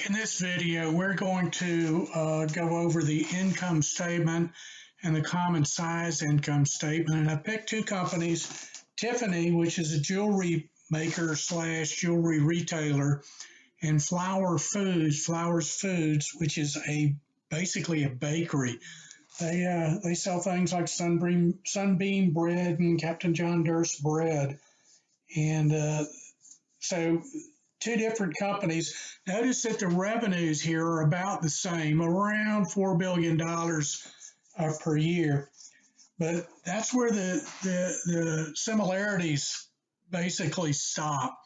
In this video, we're going to go over the income statement and the common size income statement. And I picked two companies, Tiffany, which is a jewelry maker slash jewelry retailer, and Flowers Foods, which is basically a bakery. They sell things like Sunbeam bread and Captain John Durst bread. And so two different companies. Notice that the revenues here are about the same, around $4 billion per year. But that's where the similarities basically stop.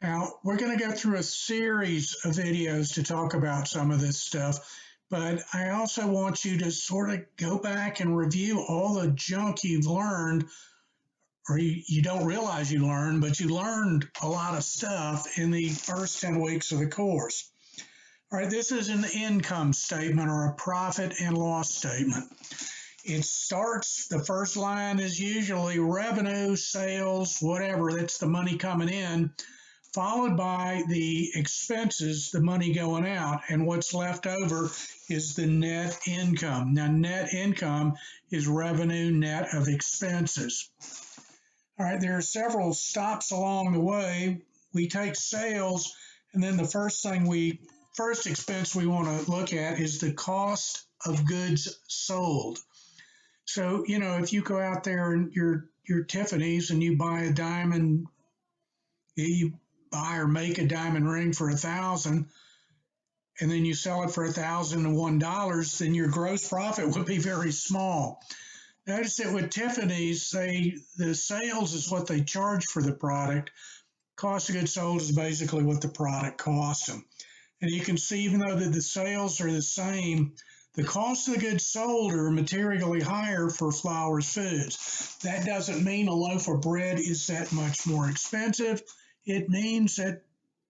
Now, we're going to go through a series of videos to talk about some of this stuff, but I also want you to sort of go back and review all the junk you've learned, or you don't realize you learned, but you learned a lot of stuff in the first 10 weeks of the course. All right, this is an income statement or a profit and loss statement. It starts, the first line is usually revenue, sales, whatever, that's the money coming in, followed by the expenses, the money going out, and what's left over is the net income. Now, net income is revenue net of expenses. All right, there are several stops along the way. We take sales, and then the first expense we want to look at is the cost of goods sold. So, if you go out there and your Tiffany's and you buy a diamond, you buy or make a diamond ring for $1,000, and then you sell it for $1,001, then your gross profit would be very small. Notice that with Tiffany's, the sales is what they charge for the product. Cost of goods sold is basically what the product costs them. And you can see, even though the sales are the same, the cost of the goods sold are materially higher for Flowers Foods. That doesn't mean a loaf of bread is that much more expensive. It means that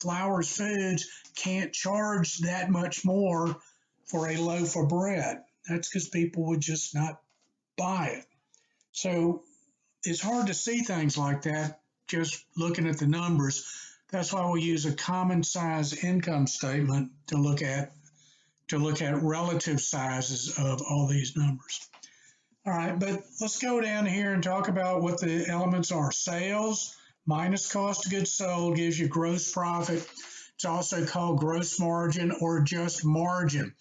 Flowers Foods can't charge that much more for a loaf of bread. That's because people would just not buy it. So it's hard to see things like that just looking at the numbers. That's why we use a common size income statement to look at relative sizes of all these numbers. All right, but let's go down here and talk about what the elements are. Sales minus cost of goods sold gives you gross profit. It's also called gross margin or just margin.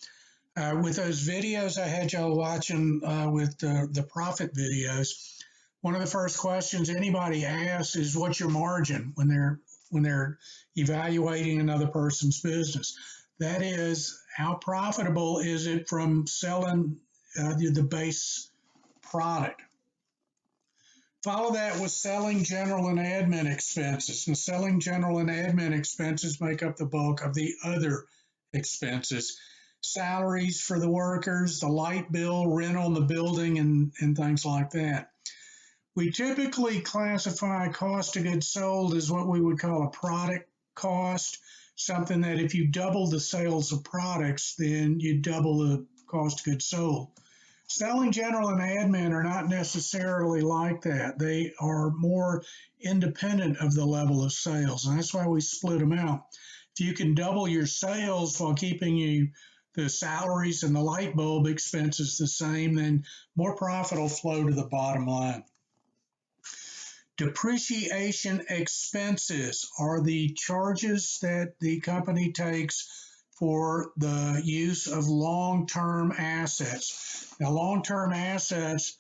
With those videos I had y'all watching with the profit videos, one of the first questions anybody asks is, what's your margin when they're evaluating another person's business? That is, how profitable is it from selling the base product? Follow that with selling, general, and admin expenses. And selling, general, and admin expenses make up the bulk of the other expenses. Salaries for the workers, the light bill, rent on the building, and things like that. We typically classify cost of goods sold as what we would call a product cost, something that if you double the sales of products, then you double the cost of goods sold. Selling, general, and admin are not necessarily like that. They are more independent of the level of sales, and that's why we split them out. If you can double your sales while keeping the salaries and the light bulb expenses the same, then more profit will flow to the bottom line. Depreciation expenses are the charges that the company takes for the use of long-term assets. Now, long-term assets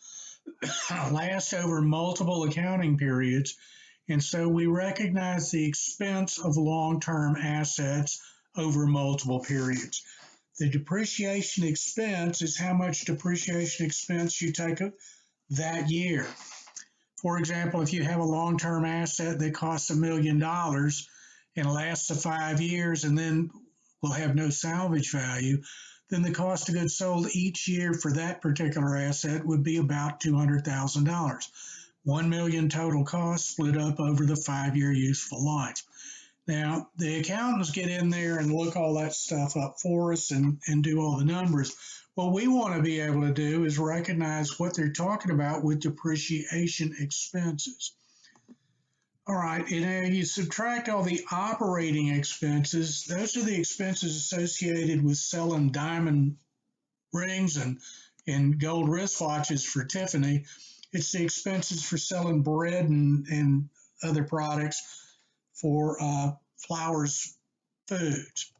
last over multiple accounting periods, and so we recognize the expense of long-term assets over multiple periods. The depreciation expense is how much depreciation expense you take that year. For example, if you have a long-term asset that costs $1 million and lasts 5 years and then will have no salvage value, then the cost of goods sold each year for that particular asset would be about $200,000. $1 million total cost split up over the 5-year useful life. Now, the accountants get in there and look all that stuff up for us and do all the numbers. What we want to be able to do is recognize what they're talking about with depreciation expenses. All right, and you subtract all the operating expenses. Those are the expenses associated with selling diamond rings and gold wristwatches for Tiffany. It's the expenses for selling bread and other products for Flowers Foods.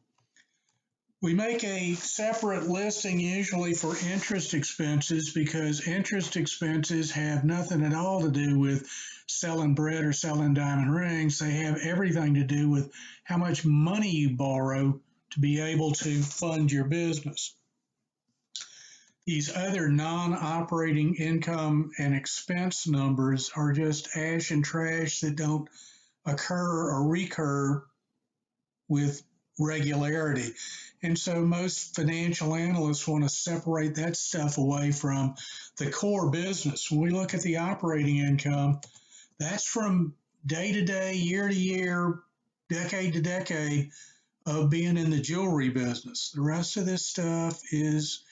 We make a separate listing usually for interest expenses because interest expenses have nothing at all to do with selling bread or selling diamond rings. They have everything to do with how much money you borrow to be able to fund your business. These other non-operating income and expense numbers are just ash and trash that don't occur or recur with regularity. And so most financial analysts want to separate that stuff away from the core business. When we look at the operating income, that's from day to day, year to year, decade to decade of being in the jewelry business. The rest of this stuff is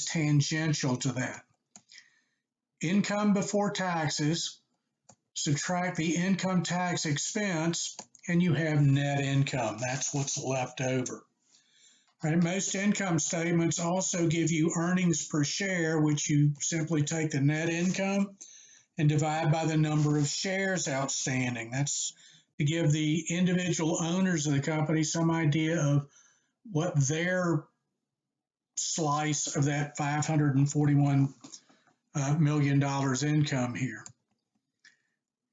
tangential to that. Income before taxes, subtract the income tax expense, and you have net income. That's what's left over. Right? Most income statements also give you earnings per share, which you simply take the net income and divide by the number of shares outstanding. That's to give the individual owners of the company some idea of what their slice of that $541 million income here.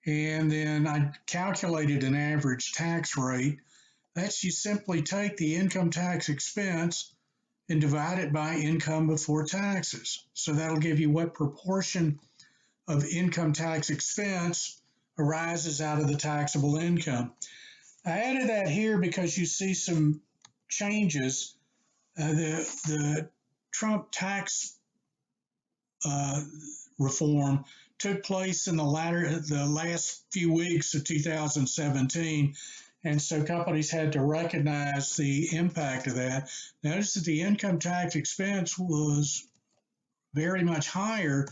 And then I calculated an average tax rate. That's you simply take the income tax expense and divide it by income before taxes. So that'll give you what proportion of income tax expense arises out of the taxable income. I added that here because you see some changes. The Trump tax reform took place in the last few weeks of 2017. And so companies had to recognize the impact of that. Notice that the income tax expense was very much higher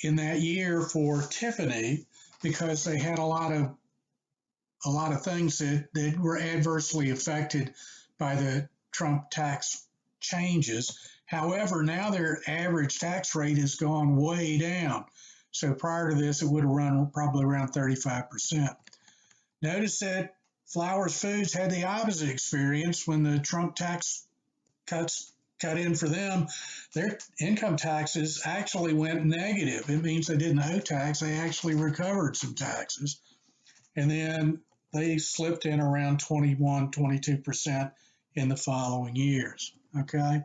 in that year for Tiffany because they had a lot of things that were adversely affected by the Trump tax changes. However, now their average tax rate has gone way down. So prior to this, it would have run probably around 35%. Notice that Flowers Foods had the opposite experience when the Trump tax cuts cut in for them. Their income taxes actually went negative. It means they didn't owe tax. They actually recovered some taxes. And then they slipped in around 21, 22% in the following years. Okay.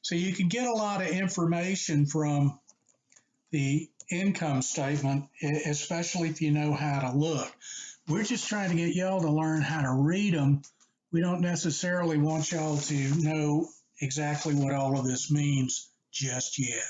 So you can get a lot of information from the income statement, especially if you know how to look. We're just trying to get y'all to learn how to read them. We don't necessarily want y'all to know exactly what all of this means just yet.